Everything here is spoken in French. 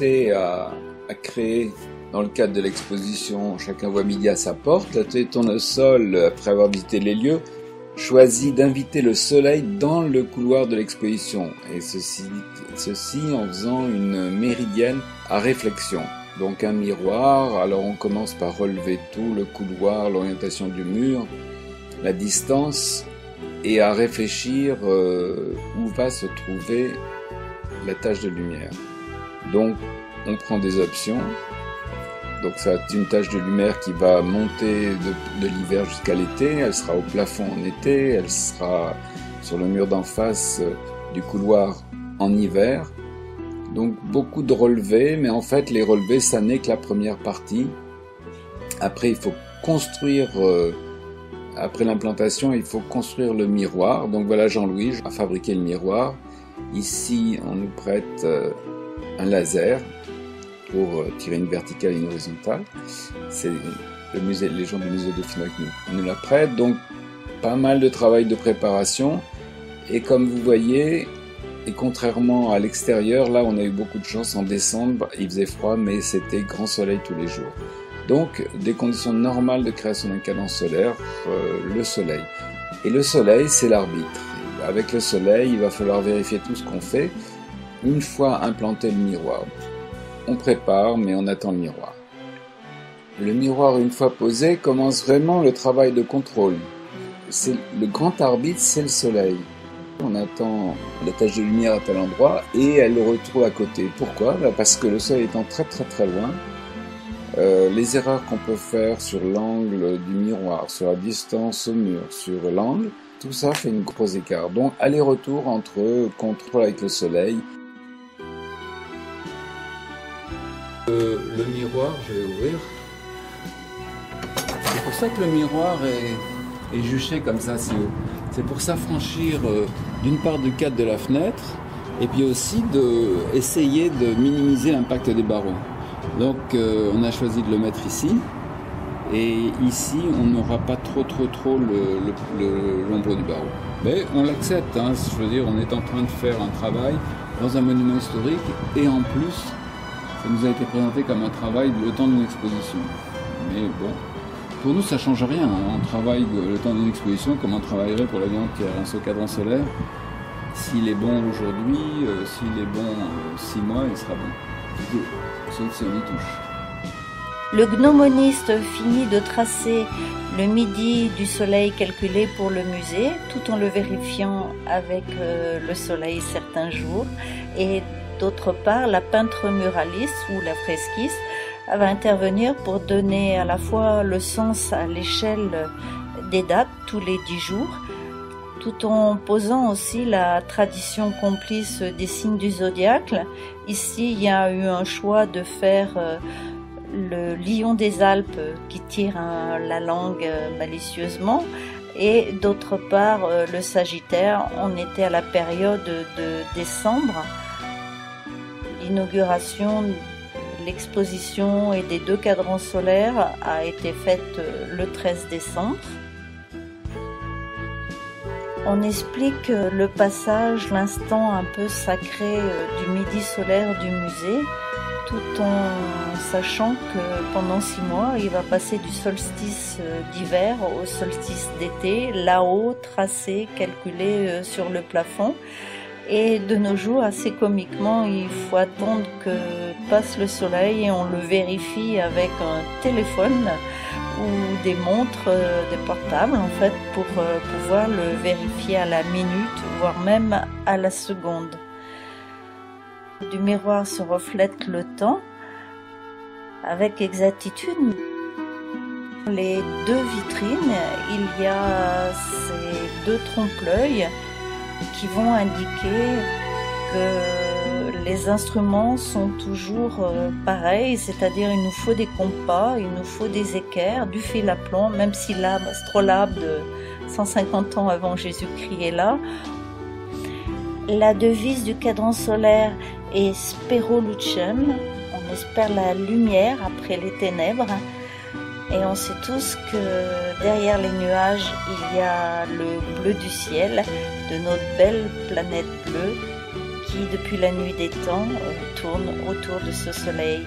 apprêté à créer dans le cadre de l'exposition Chacun voit midi à sa porte. L'atelier Tournesol, après avoir visité les lieux, choisit d'inviter le soleil dans le couloir de l'exposition, et ceci en faisant une méridienne à réflexion. Donc un miroir, alors on commence par relever tout, le couloir, l'orientation du mur, la distance, et à réfléchir où va se trouver la tache de lumière. Donc on prend des options. Donc ça c'est une tache de lumière qui va monter de l'hiver jusqu'à l'été, elle sera au plafond en été, elle sera sur le mur d'en face du couloir en hiver. Donc beaucoup de relevés, mais en fait les relevés ça n'est que la première partie. Après il faut construire, après l'implantation il faut construire le miroir. Donc voilà Jean-Louis a fabriqué le miroir. Ici on nous prête un laser pour tirer une verticale et une horizontale. C'est le musée, les gens du musée Dauphinois qui nous la prêtent. Donc pas mal de travail de préparation. Et comme vous voyez, et contrairement à l'extérieur, là on a eu beaucoup de chance en décembre, il faisait froid mais c'était grand soleil tous les jours. Donc des conditions normales de création d'un cadran solaire, le soleil. Et le soleil c'est l'arbitre. Avec le soleil il va falloir vérifier tout ce qu'on fait une fois implanté le miroir. On prépare, mais on attend le miroir. Le miroir, une fois posé, commence vraiment le travail de contrôle. Le grand arbitre, c'est le soleil. On attend la tache de lumière à tel endroit et elle le retrouve à côté. Pourquoi ? Parce que le soleil étant très très très loin, les erreurs qu'on peut faire sur l'angle du miroir, sur la distance au mur, sur l'angle, tout ça fait une grosse écart. Donc aller-retour entre contrôle avec le soleil. Le miroir, je vais ouvrir. C'est pour ça que le miroir est juché comme ça si haut. C'est pour s'affranchir d'une part du cadre de la fenêtre et puis aussi essayer de minimiser l'impact des barreaux. Donc on a choisi de le mettre ici. Et ici on n'aura pas trop l'ombre du barreau. Mais on l'accepte, hein, je veux dire, on est en train de faire un travail dans un monument historique et en plus ça nous a été présenté comme un travail le temps d'une exposition. Mais bon, pour nous ça change rien, hein. On travaille le temps d'une exposition comme on travaillerait pour la vie entière. Ce cadran solaire, s'il est bon aujourd'hui, s'il est bon 6 mois, il sera bon. Sauf si on y touche. Le gnomoniste finit de tracer le midi du soleil calculé pour le musée, tout en le vérifiant avec le soleil certains jours. Et d'autre part, la peintre muraliste ou la fresquiste va intervenir pour donner à la fois le sens à l'échelle des dates, tous les 10 jours, tout en posant aussi la tradition complice des signes du zodiaque. Ici, il y a eu un choix de faire le lion des Alpes qui tire la langue malicieusement, et d'autre part le Sagittaire. On était à la période de décembre. L'inauguration, l'exposition et des 2 cadrans solaires a été faite le 13 décembre. On explique le passage, l'instant un peu sacré du midi solaire du musée, tout en sachant que pendant 6 mois, il va passer du solstice d'hiver au solstice d'été, là-haut, tracé, calculé sur le plafond. Et de nos jours, assez comiquement, il faut attendre que passe le soleil et on le vérifie avec un téléphone ou des montres, des portables en fait, pour pouvoir le vérifier à la minute, voire même à la seconde. Du miroir se reflète le temps avec exactitude. Les 2 vitrines, il y a ces 2 trompe-l'œil qui vont indiquer que les instruments sont toujours pareils, c'est-à-dire il nous faut des compas, il nous faut des équerres, du fil à plomb, même si l'astrolabe de 150 ans avant Jésus-Christ est là. La devise du cadran solaire est Spero Lucem, on espère la lumière après les ténèbres. Et on sait tous que derrière les nuages, il y a le bleu du ciel de notre belle planète bleue qui, depuis la nuit des temps, tourne autour de ce soleil.